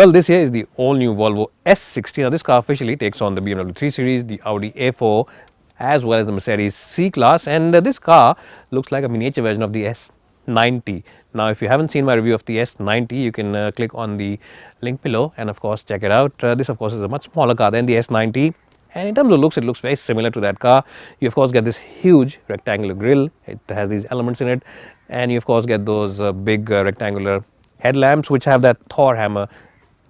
Well, this here is the all-new Volvo S60. Now, this car officially takes on the BMW 3 Series, the Audi A4, as well as the Mercedes C-Class, and this car looks like a miniature version of the S90. Now, if you haven't seen my review of the S90, you can click on the link below and, of course, check it out. This, of course, is a much smaller car than the S90. And in terms of looks, it looks very similar to that car. You, of course, get this huge rectangular grille. It has these elements in it. And you, of course, get those big rectangular headlamps, which have that Thor hammer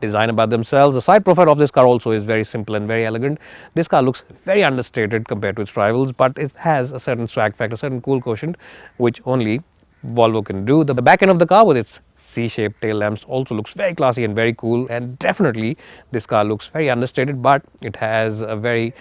design about themselves. The side profile of this car also is very simple and very elegant. This car looks very understated compared to its rivals, but it has a certain swag factor, a certain cool quotient, which only Volvo can do. The back end of the car with its C-shaped tail lamps also looks very classy and very cool, and definitely this car looks very understated, but it has a very,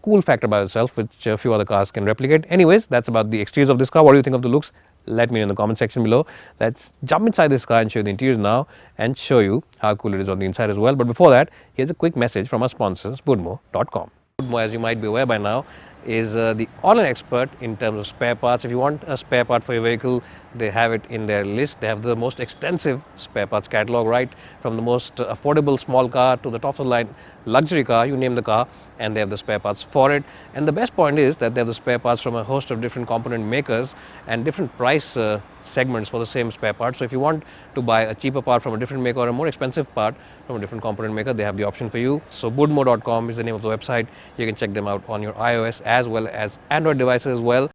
cool factor by itself, which a few other cars can replicate. Anyways, that's about the exteriors of this car. What do you think of the looks? Let me know in the comment section below. Let's jump inside this car and show you the interiors now and show you how cool it is on the inside as well. But before that, here's a quick message from our sponsors, Budmo.com. Budmo, as you might be aware by now, is the online expert in terms of spare parts. If you want a spare part for your vehicle, they have it in their list. They have the most extensive spare parts catalog, right from the most affordable small car to the top of the line luxury car, you name the car, and they have the spare parts for it. And the best point is that they have the spare parts from a host of different component makers and different price segments for the same spare part. So if you want to buy a cheaper part from a different maker or a more expensive part from a different component maker, they have the option for you. So Budmo.com is the name of the website. You can check them out on your iOS as well as Android devices as well.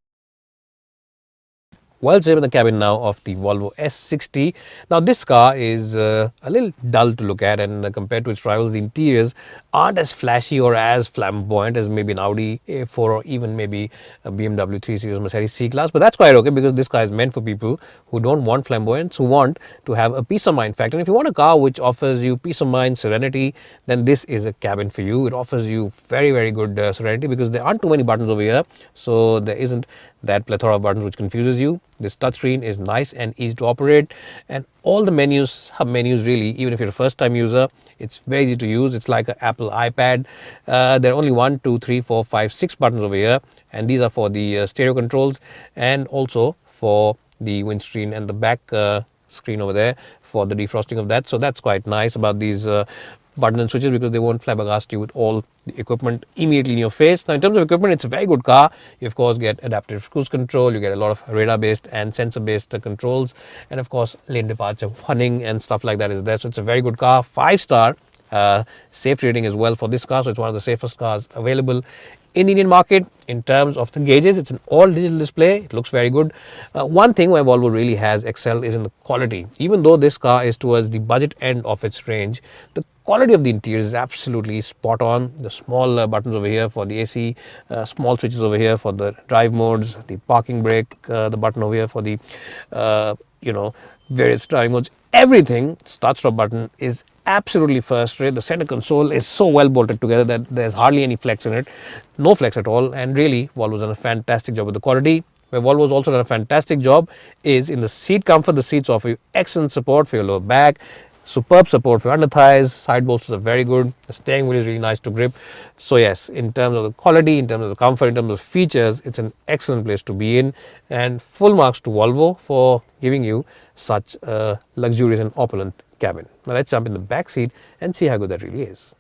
Well, so I'm in the cabin now of the Volvo S60. Now, this car is a little dull to look at, and compared to its rivals, the interiors aren't as flashy or as flamboyant as maybe an Audi A4 or even maybe a BMW 3 Series or Mercedes C-Class. But that's quite okay, because this car is meant for people who don't want flamboyance, who want to have a peace of mind factor. And if you want a car which offers you peace of mind, serenity, then this is a cabin for you. It offers you very, very good serenity, because there aren't too many buttons over here. So there isn't that plethora of buttons which confuses you. This touchscreen is nice and easy to operate, and all the menus, sub menus really, even if you're a first time user, it's very easy to use. It's like an Apple iPad. There are only 1, 2, 3, 4, 5, 6 buttons over here, and these are for the stereo controls and also for the windscreen and the back screen over there for the defrosting of that. So that's quite nice about these buttons and switches, because they won't flabbergast you with all the equipment immediately in your face. Now, in terms of equipment, it's a very good car. You, of course, get adaptive cruise control, you get a lot of radar-based and sensor-based controls, and, of course, lane departure warning and stuff like that is there. So it's a very good car. 5-star safety rating as well for this car. So it's one of the safest cars available in the Indian market. In terms of the gauges, it's an all-digital display. It looks very good. One thing where Volvo really has excelled is in the quality. Even though this car is towards the budget end of its range, the quality of the interior is absolutely spot on. The small buttons over here for the AC, small switches over here for the drive modes, the parking brake, the button over here for the various driving modes. Everything, start stop button, is absolutely first rate. The center console is so well bolted together that there's hardly any flex in it, no flex at all. And really, Volvo's done a fantastic job with the quality. Where Volvo's also done a fantastic job is in the seat comfort. The seats offer you excellent support for your lower back, superb support for your under thighs. Side bolsters are very good. The steering wheel is really nice to grip. So yes, in terms of the quality, in terms of the comfort, in terms of features, it's an excellent place to be in, and full marks to Volvo for giving you such a luxurious and opulent cabin. Now let's jump in the back seat and see how good that really is.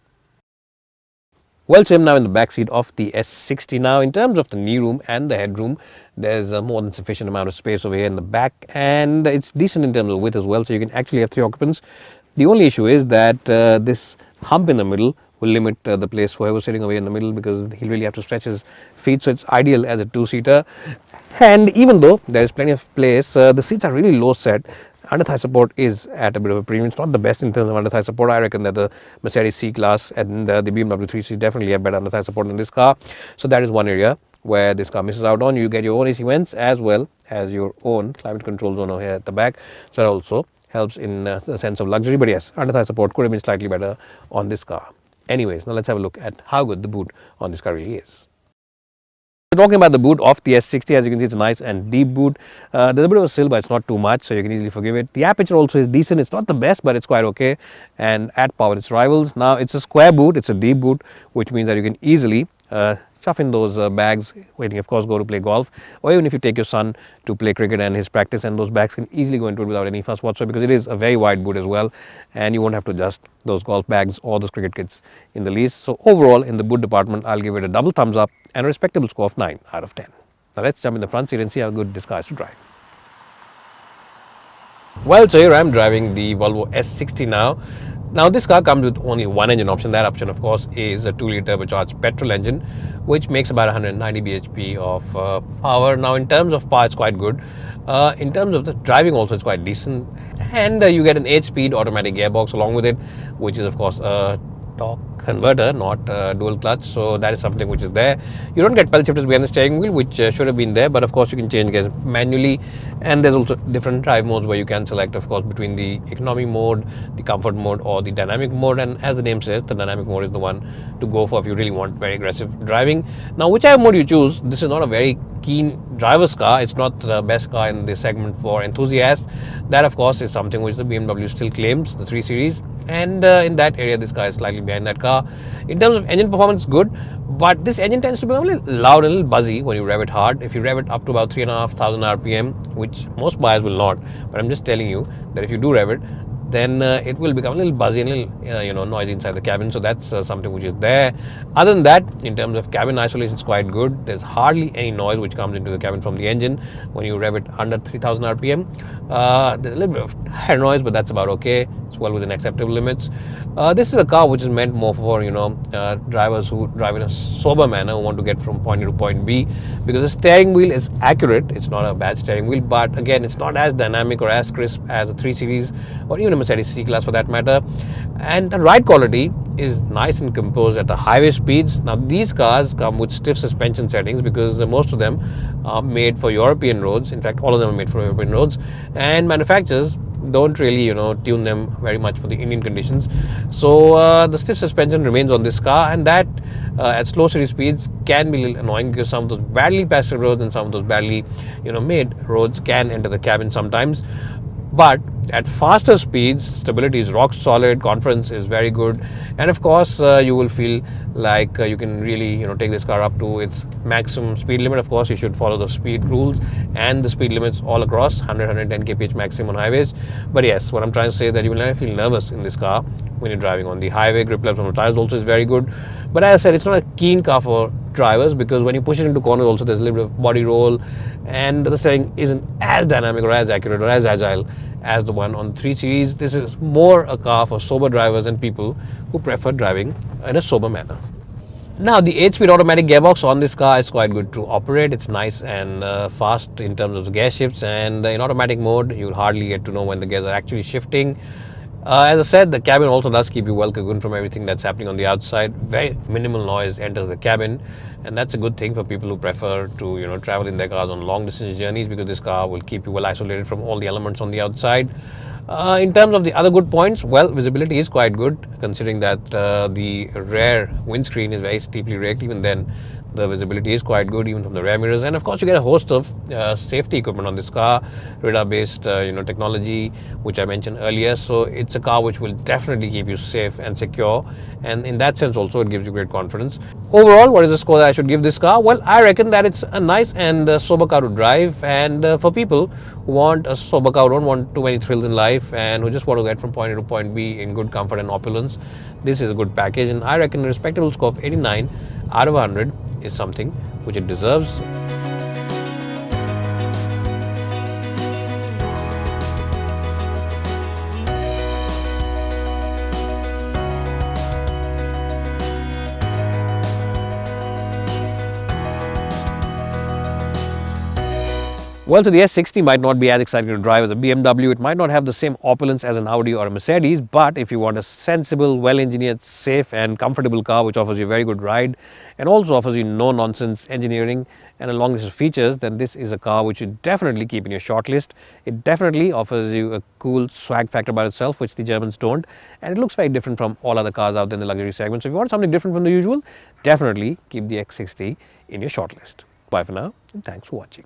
Well, so I'm now in the back seat of the S60. Now, in terms of the knee room and the headroom, there's a more than sufficient amount of space over here in the back, and it's decent in terms of width as well, so you can actually have 3 occupants. The only issue is that this hump in the middle will limit the place for whoever's sitting over here in the middle, because he'll really have to stretch his feet. So it's ideal as a 2-seater. And even though there is plenty of place, the seats are really low set. Under thigh support is at a bit of a premium. It's not the best in terms of under thigh support. I reckon that the Mercedes C-Class and the BMW 3 Series definitely have better under thigh support than this car. So that is one area where this car misses out on. You get your own AC vents as well as your own climate control zone over here at the back. So that also helps in the sense of luxury. But yes, under thigh support could have been slightly better on this car. Anyways, now let's have a look at how good the boot on this car really is. Talking about the boot of the S60, as you can see, it's a nice and deep boot. There's a bit of a sill, but it's not too much, so you can easily forgive it. The aperture also is decent. It's not the best, but it's quite okay, and at par with its rivals. Now, it's a square boot. It's a deep boot, which means that you can easily stuff in those bags when you of course go to play golf, or even if you take your son to play cricket and his practice, and those bags can easily go into it without any fuss whatsoever, because it is a very wide boot as well, and you won't have to adjust those golf bags or those cricket kits in the least. So overall, in the boot department, I'll give it a double thumbs up and a respectable score of 9 out of 10. Now let's jump in the front seat and see how good this car is to drive. Well, so here I'm driving the Volvo S60 now. Now this car comes with only one engine option. That option of course is a 2-litre turbocharged petrol engine, which makes about 190 bhp of power. Now in terms of power, it's quite good. In terms of the driving also, it's quite decent, and you get an 8-speed automatic gearbox along with it, which is of course a torque converter, not dual clutch, so that is something which is there. You don't get pedal shifters behind the steering wheel, which should have been there, but of course you can change gears manually, and there's also different drive modes where you can select of course between the economy mode, the comfort mode, or the dynamic mode, and as the name says, the dynamic mode is the one to go for if you really want very aggressive driving. Now whichever mode you choose, this is not a very keen driver's car. It's not the best car in this segment for enthusiasts. That of course is something which the BMW still claims, the 3 Series, and in that area this car is slightly behind that car. In terms of engine performance, good, but this engine tends to be a little loud, a little buzzy when you rev it hard. If you rev it up to about 3,500 RPM, which most buyers will not, but I'm just telling you that if you do rev it, then it will become a little buzzy and a little noisy inside the cabin. So that's something which is there. Other than that, in terms of cabin isolation, it's quite good. There's hardly any noise which comes into the cabin from the engine when you rev it under 3000 RPM. There's a little bit of hair noise, but that's about okay. It's well within acceptable limits. This is a car which is meant more for drivers who drive in a sober manner, who want to get from point A to point B, because the steering wheel is accurate. It's not a bad steering wheel, but again, it's not as dynamic or as crisp as a 3 Series or even a Mercedes C-Class for that matter. And the ride quality is nice and composed at the highway speeds. Now these cars come with stiff suspension settings because most of them are made for European roads. In fact, all of them are made for European roads, and manufacturers don't really tune them very much for the Indian conditions. So the stiff suspension remains on this car, and that at slow city speeds can be a little annoying, because some of those badly pastured roads and some of those badly made roads can enter the cabin sometimes. But at faster speeds, stability is rock solid, confidence is very good, and of course you will feel like you can really take this car up to its maximum speed limit. Of course you should follow the speed rules and the speed limits all across, 100-110 kph maximum on highways. But yes, what I'm trying to say is that you will never feel nervous in this car when you're driving on the highway. Grip levels on the tires also is very good, but as I said, it's not a keen car for drivers, because when you push it into corners also, there's a little bit of body roll, and the steering isn't as dynamic or as accurate or as agile as the one on 3 Series. This is more a car for sober drivers and people who prefer driving in a sober manner. Now the 8-speed automatic gearbox on this car is quite good to operate. It's nice and fast in terms of the gear shifts, and in automatic mode you'll hardly get to know when the gears are actually shifting. As I said, the cabin also does keep you well cocooned from everything that's happening on the outside. Very minimal noise enters the cabin, and that's a good thing for people who prefer to travel in their cars on long distance journeys, because this car will keep you well isolated from all the elements on the outside. In terms of the other good points, well, visibility is quite good, considering that the rear windscreen is very steeply raked. Even then, the visibility is quite good, even from the rear mirrors. And of course, you get a host of safety equipment on this car, radar-based technology, which I mentioned earlier. So it's a car which will definitely keep you safe and secure, and in that sense also it gives you great confidence. Overall, what is the score that I should give this car? Well, I reckon that it's a nice and sober car to drive, and for people who want a sober car, who don't want too many thrills in life, and who just want to get from point A to point B in good comfort and opulence, this is a good package, and I reckon a respectable score of 89 out of 100 is something which it deserves. Well, so the S60 might not be as exciting to drive as a BMW. It might not have the same opulence as an Audi or a Mercedes, but if you want a sensible, well-engineered, safe and comfortable car which offers you a very good ride and also offers you no-nonsense engineering and a long list of features, then this is a car which you definitely keep in your shortlist. It definitely offers you a cool swag factor by itself, which the Germans don't, and it looks very different from all other cars out there in the luxury segment. So if you want something different from the usual, definitely keep the X60 in your shortlist. Bye for now, and thanks for watching.